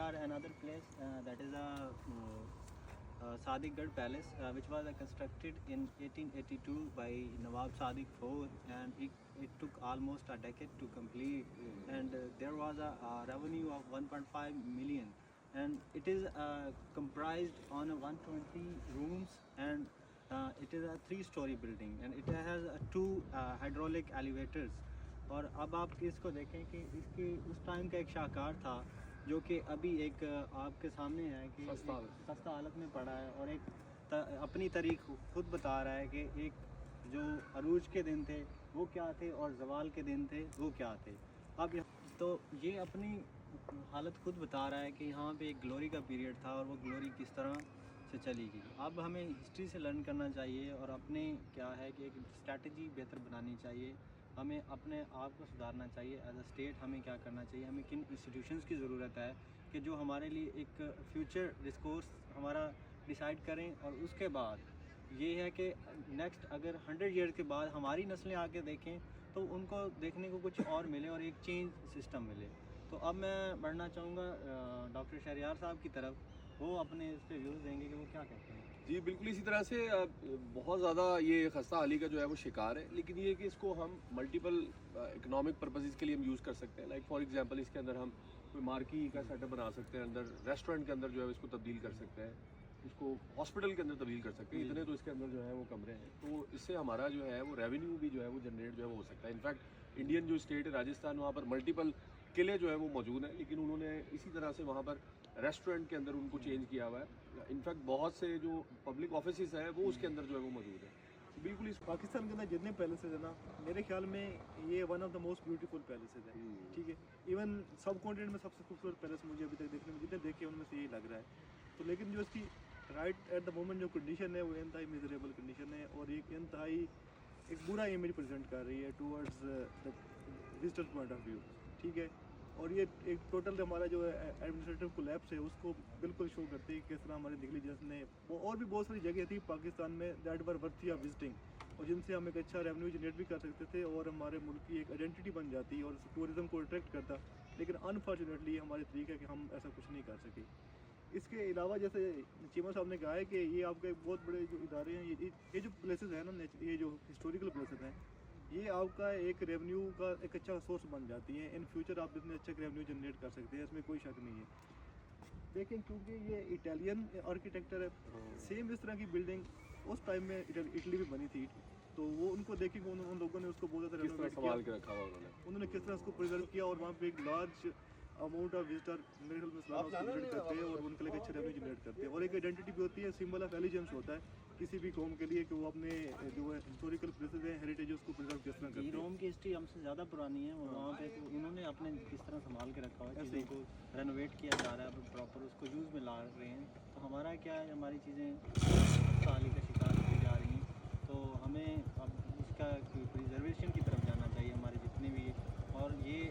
are another place that is a Sadiqgarh Palace, which was constructed in 1882 by Nawab Sadiq IV, and it took almost a decade to complete. And there was a revenue of 1.5 million, and it is comprised on 120 rooms, and it is a 3-story building, and it has 2 hydraulic elevators. और अब आप इसको देखें कि इसकी उस time का एक शाहकार था जो कि अभी एक आपके सामने है कि खस्ता हालत में पड़ा है, और एक अपनी तारीख खुद बता रहा है कि एक जो अरूज के दिन थे वो क्या थे और जवाल के दिन थे वो क्या थे। अब तो ये अपनी हालत खुद बता रहा है कि यहाँ पे एक ग्लोरी का पीरियड था और वो ग्लोरी किस तरह से चली गई। अब हमें हिस्ट्री से लर्न करना चाहिए और अपने क्या है कि एक स्ट्रैटेजी बेहतर बनानी चाहिए, हमें अपने आप को सुधारना चाहिए। एज अ स्टेट हमें क्या करना चाहिए, हमें किन इंस्टीट्यूशंस की ज़रूरत है कि जो हमारे लिए एक फ्यूचर डिस्कोर्स हमारा डिसाइड करें, और उसके बाद ये है कि नेक्स्ट अगर 100 ईयर के बाद हमारी नस्लें आके देखें तो उनको देखने को कुछ और मिले और एक चेंज सिस्टम मिले। तो अब मैं बढ़ना चाहूँगा डॉक्टर शहरयार साहब की तरफ, वो अपने इस पर व्यूज़ देंगे कि वो क्या कहते हैं। जी बिल्कुल इसी तरह से बहुत ज़्यादा ये खस्ता हाली का जो है वो शिकार है, लेकिन ये कि इसको हम मल्टीपल इकोनॉमिक पर्पसेस के लिए हम यूज़ कर सकते हैं। लाइक फॉर एग्जांपल इसके अंदर हम कोई मार्की का सेटअप बना सकते हैं, अंदर रेस्टोरेंट के अंदर जो है इसको तब्दील कर सकते हैं, इसको हॉस्पिटल के अंदर तब्दील कर सकते हैं। इतने तो इसके अंदर जो है वो कमरे हैं, तो इससे हमारा जो है वो रेवेन्यू भी जो है वो जनरेट जो है वो हो सकता है। इनफैक्ट इंडियन जो स्टेट है राजस्थान, वहाँ पर मल्टीपल किले जो है वो मौजूद हैं, लेकिन उन्होंने इसी तरह से वहाँ पर रेस्टोरेंट के अंदर उनको चेंज किया हुआ है। इनफैक्ट बहुत से जो पब्लिक ऑफिस है वो उसके अंदर जो है वो मौजूद है। बिल्कुल इस पाकिस्तान के अंदर जितने पैलेसेस है ना, मेरे ख्याल में ये one of the most beautiful palaces है। ठीक है, इवन सब कॉन्टिनेंट में सबसे खूबसूरत पैलेस मुझे अभी तक देखने में जितने देखे उनमें से यही लग रहा है। तो लेकिन जो इसकी राइट एट द मोमेंट जो कंडीशन है वो इंतहाई मिजरेबल कंडीशन है, और एक इंतहाई एक बुरा इमेज प्रेजेंट कर रही है towards the visitor point of view. ठीक है, और ये एक टोटल हमारा जो एडमिनिस्ट्रेटिव कोलैप्स है उसको बिल्कुल शो करती है किस तरह हमारे नेग्लिजेंस ने, और भी बहुत सारी जगह थी पाकिस्तान में that were worthy of visiting, और जिनसे हम एक अच्छा रेवेन्यू जनरेट भी कर सकते थे और हमारे मुल्क की एक आइडेंटिटी बन जाती और टूरिज्म को अट्रैक्ट करता। लेकिन अनफॉर्चुनेटली हमारी तरीका है कि हम ऐसा कुछ नहीं कर सके। इसके अलावा जैसे चीमा साहब ने कहा है कि ये आपके बहुत बड़े जो इदारे हैं, ये जो प्लेसेस हैं ना, ये जो हिस्टोरिकल प्लेसेस हैं, ये आपका एक रेवेन्यू का एक अच्छा सोर्स बन जाती हैं। इन फ्यूचर आप इतने अच्छा रेवेन्यू जनरेट कर सकते हैं, इसमें कोई शक नहीं है। लेकिन क्योंकि ये इटालियन आर्किटेक्चर है, सेम इस तरह की बिल्डिंग उस टाइम में इटली में बनी थी, तो वो उनको देखेंगे उन लोगों ने उसको बहुत ज़्यादा रेनोवेट किया, उन्होंने किस तरह उसको प्रिजर्व किया, और वहाँ पे एक लार्ज अमाउंट ऑफ विजिटर मेरे ख्याल में जनरेट करते हैं और उनके लिए अच्छे रेवेन्यू जनरेट करते हैं। और एक आइडेंटिटी भी होती है, सिंबल ऑफ एलिजेंस होता है किसी भी कौम के लिए कि वो अपने जो है हिस्टोरिकल प्लेसेस हैं, हेरिटेज उसको प्रिजर्व किस तरह करते हैं। रोम की हिस्ट्री हमसे ज़्यादा पुरानी है, वहाँ पे तो उन्होंने अपने किस तरह संभाल के रखा हुआ है, चीज़ों को रेनोवेट किया जा रहा है, अब प्रॉपर उसको यूज़ में ला रहे हैं। तो हमारा क्या है, हमारी चीज़ें साली का शिकार होती जा रही हैं, तो हमें अब इसका प्रिजर्वेशन की तरफ जाना चाहिए हमारे जितने भी, और ये